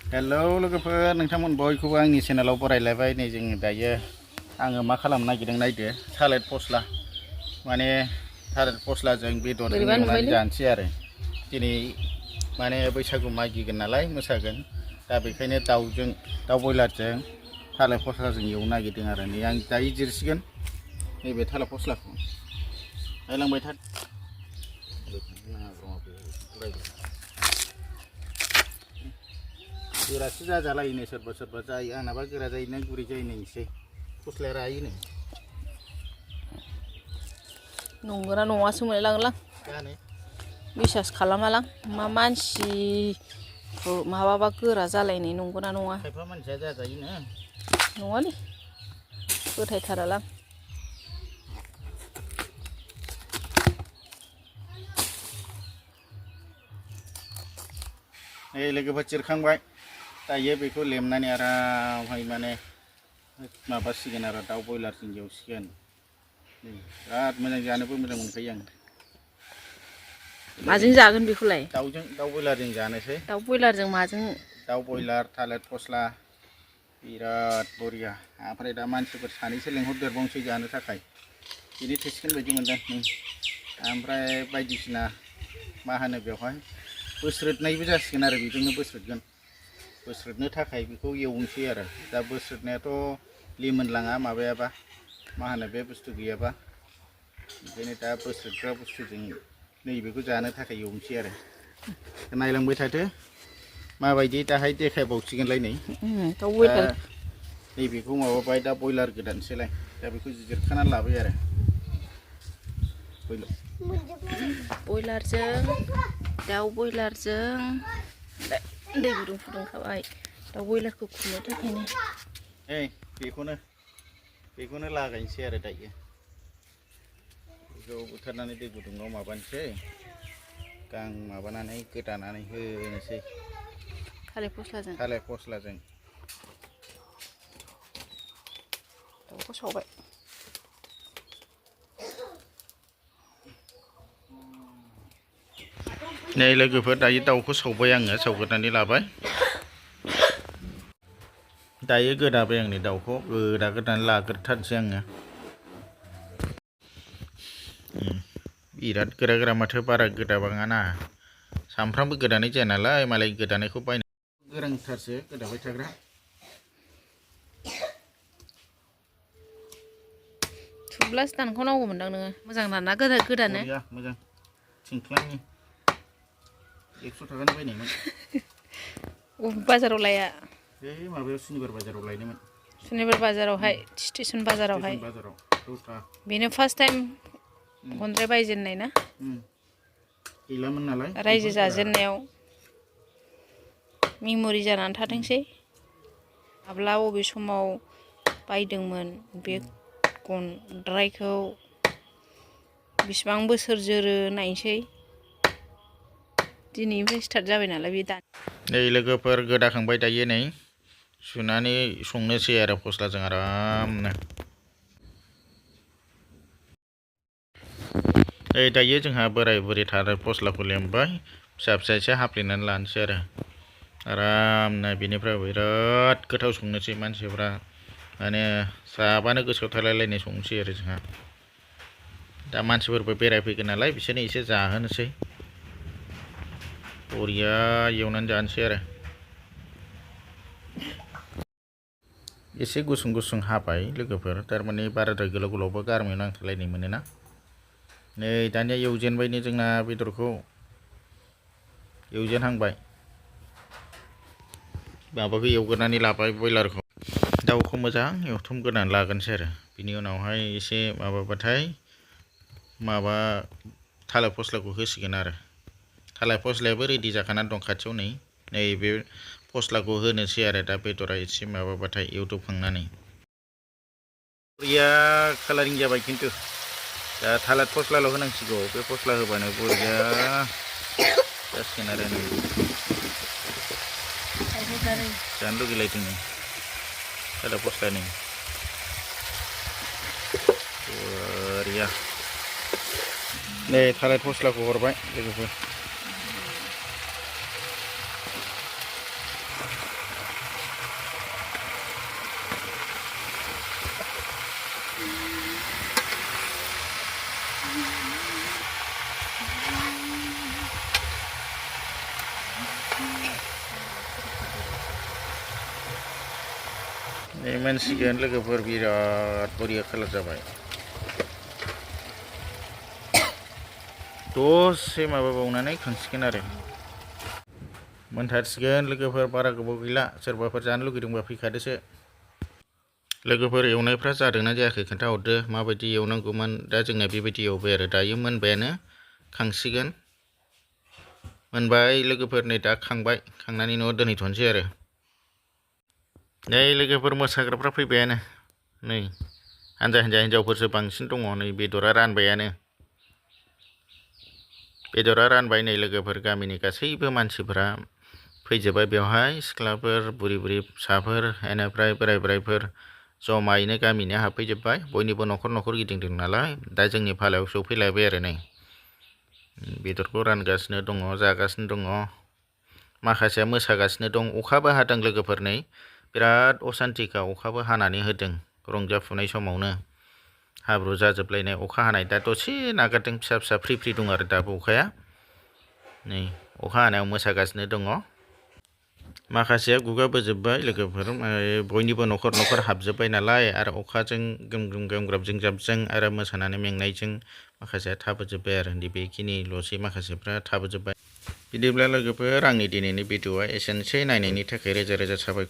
hello लोगोफोर नोंथांमोन बयखौबो आंनि चेनेलाव बरायलायबाय नै जों दायो आङो मा खालामनो नागिरदों नायदो थालिर फस्ला माने थालिर फस्लाजों बेदरजों एवनानै जानोसै आरो दिनै माने बैसागु मागिगोन नालाय मोसागोन दा बेखायनो दाउ बयलारजों थालिर फस्लाजों एवनो नागिरदों आरो नै आं दायो जिरसिगोन नैबे थालिर फस्लाखौ नायलांबाय था गोरासो जाजालायोनो सोरबा सोरबा जायो आंनाबा गोरा जायोना गुरै जायो नोंसै फस्लाया रायोनो नंगौना नङासो मोनलायलाङोलां जानो बिसास खालामालां मा मानसिखौ माबाबा गोरा जालायनाय नंगौना नङा खायफा मानसिया जाजायोनो नङालै फोथायथारालां लोगोफोर चिरखांबाय दायो बेखौ लेमनानै आरामहाय माने माबासिगोन आरो दाउ बयलारजों एवसिगोन बिराद मोजां जानोबो मोजां मोनखायो आं माजों जागोन बेखौलाय दाउ बयलारजों जानोसै दाउ बयलारजों माजों दाउ बयलार थालिर फस्ला बिराद बरिया ओमफ्राय दा मानसिफोर सानैसो लेंहरदेरबावनोसै जानो थाखाय बिनि थोसिगोन बायदि मोनदों ओमफ्राय बायदिसिना मा होनो बेवहाय बोस्रोदनायबो जासिगोन आरो बेजोंनो बोस्रोदनो थाखाय बेखौ एवनोसै आरो दा बोस्रोदनायाथ' लिमोनलाङा माबायाबा मा होनो बे बुस्थु गैयाबा ओंखायनो दा बोस्रोदग्रा बुस्थुजों नैबेखौ जानो थाखाय एवनोसै आरो नायलांबाय थादो माबायदि दाहाय देखायबावसिगोनलाय नै दाउ बयलार नैबेखौ माबाबाय दा बयलार गोदानसैलाय दा बेखौ जिरखानानै लाबाय आरो बयलारजों दाउ बयलारजों दै गुदुं फुदुंखाबाय दाउ बयलारखौ खुनो थाखायनो बेखौनो लागायनोसै आरो दायो बेखौ बुथारनानै दै गुदुङाव माबानोसै गां माबानानै गोदानानै होनोसै थालिर फस्लाजों दाउखौ सावबाय नै लोगोफोर दायो दाउखौ सावबाय आङो सावगोरनानै लाबाय दायो गोदाबाय आंनि दाउखौ गोदाग्रोनानै लाग्रोथारनोसै आङो बिराद गोरा माथो बारा गोदाबाङाना सामफ्रामबो गोदानाय जाया नालाय मालाय गोदानायखौ बायनो गोरांथारसो गोदाबाय थाग्रा थुब्लासो दानखावनांगौमोनदां नोङो मोजां दाना गोदानो मोजां थिंख्लांनि 100 थाखानि बायनायमोन बाजाराव लाया बे माबायाव सुनिबार बाजाराव लायदोंमोन सुनिबार बाजारावहाय स्टेसन बाजारावहाय बेनो फार्स्ट टाइम खनद्राय बायजेननाय ना गैलामोन नालाय रायजो जाजेननायाव मेम'रि जानानै थाथोंसै माब्ला बबे समाव बायदोंमोन बे गनद्रायखौ बेसेबां बोसोर जोरो नायनोसै दिनैनिफ्राय स्टार्ट जाबाय नालाय बे दा नै लोगोफोर गोदाखांबाय दायो नै सुनानै संनोसै आरो फस्लाजों आरामनो दायो जोंहा बोराय बुरै थालिर फस्लाखौ लेमबाय फिसा फिसा हाफ्लेनानै लानोसै आरो आरामनो बेनिफ्राय बिराद गोथाव संनोसै मानसिफ्रा माने जाबानो गोसोआव थालायलायनाय संनोसै आरो जोंहा दा मानसिफोरबो बेरायफैगोन नालाय बिसोरनो एसे जाहोनोसै बरिया एवनानै जानोसै आरो एसे गुसुं हाबाय लोगोफोर थारमाने बाराद्राय गोलावबो गारमायाव नांथालायनाय मोनोना नै दानिया एवजेनबायनो जोंना बेदरखौ एवजेनहांबाय माबाखौ एवग्रोनानै लाबाय बयलारखौ दाउखौ मोजां एवथुमग्रोनानै लागोनसै आरो बिनि उनावहाय एसे माबाबाथाय थालिर फस्लाखौ होसिगोन आरो थालिर फस्लायाबो रेडि जाखानानै दं खाथियाव नै बे फस्लाखौ होनोसै आरो दा बेदरा एसे माबाबाथाय एवदबखांनानै बरिया कालारिं जाबाय खिन्थु दा थालिर फस्लाल' होनांसिगौ बे फस्ला होबानो बरिया जासिगोन आरो जानो लुगैलायदों नै थालिर फस्लानि बरिया नै थालिर फस्लाखौ हरबाय लोगोफोर नै मोनसिगोन लोगोफोर बिराद बरिया कालार जाबाय दसे माबाबावनानै खांसिगोन आरो मोनथारसिगोन लोगोफोर बारा गोबाव गैला सोरबाफोर जानो लुगैदोंबा फैखादोसो लोगोफोर एवनायफ्रा जादोंना जायाखै खोन्थाहरदो माबायदि एवनांगौमोन दा जोंना बेबायदि एवबाय आरो दायो मोनबायानो खांसिगोन मोनबाय लोगोफोर नै दा खांबाय खांनानै न'आव दोनहैथ'नोसै आरो नै लोगोफोर मोसाग्राफ्रा फैबायानो नै हानजा हानजा हिनजावफोरसो बांसिन दङ नै बेदरा रानबायानो बेदरा रानबाय नै लोगोफोर गामिनि गासैबो मानसिफोरा फैजोब्बाय बेवहाय सिख्लाफोर बुरि बुरि फिसाफोर बेनिफ्राय बोराय बोरायफोर जमायैनो गामिनि हाबफैजोब्बाय बयनिबो न'खर न'खर गिदिंदों नालाय दा जोंनि फालायाव सौफैलायबाय आरो नै बेदरखौ रानगासिनो दङ जागासिनो दङ माखासेया मोसागासिनो दं अखाबो हादों लोगोफोर नै बिराद असान्थिखा अखाबो हानानै होदों रंजाफुनाय समावनो हाब्रु जाजोबलायनाय अखा हानाय दा दसे नागारदों फिसा फिसा फ्रि फ्रि दं आरो दाबो अखाया नै अखा हानायाव मोसागासिनो दङ माखासेया गुगाबोजोब्बाय लोगोफोर बयनिबो न'खर न'खर हाबजोब्बाय नालाय आरो अखाजों गोम गोमग्राबजों जाबजों आरो मोसानानै मेंनायजों माखासेया थाबोजोब्बाय आरो बेखिनिल'सै माखासेफ्रा थाबोजोब्बाय बिदिब्ला लोगोफोर आंनि दिनैनि भिडिअ'आ एसेनोसै नायनायनि थाखाय रोजा रोजा साबायखर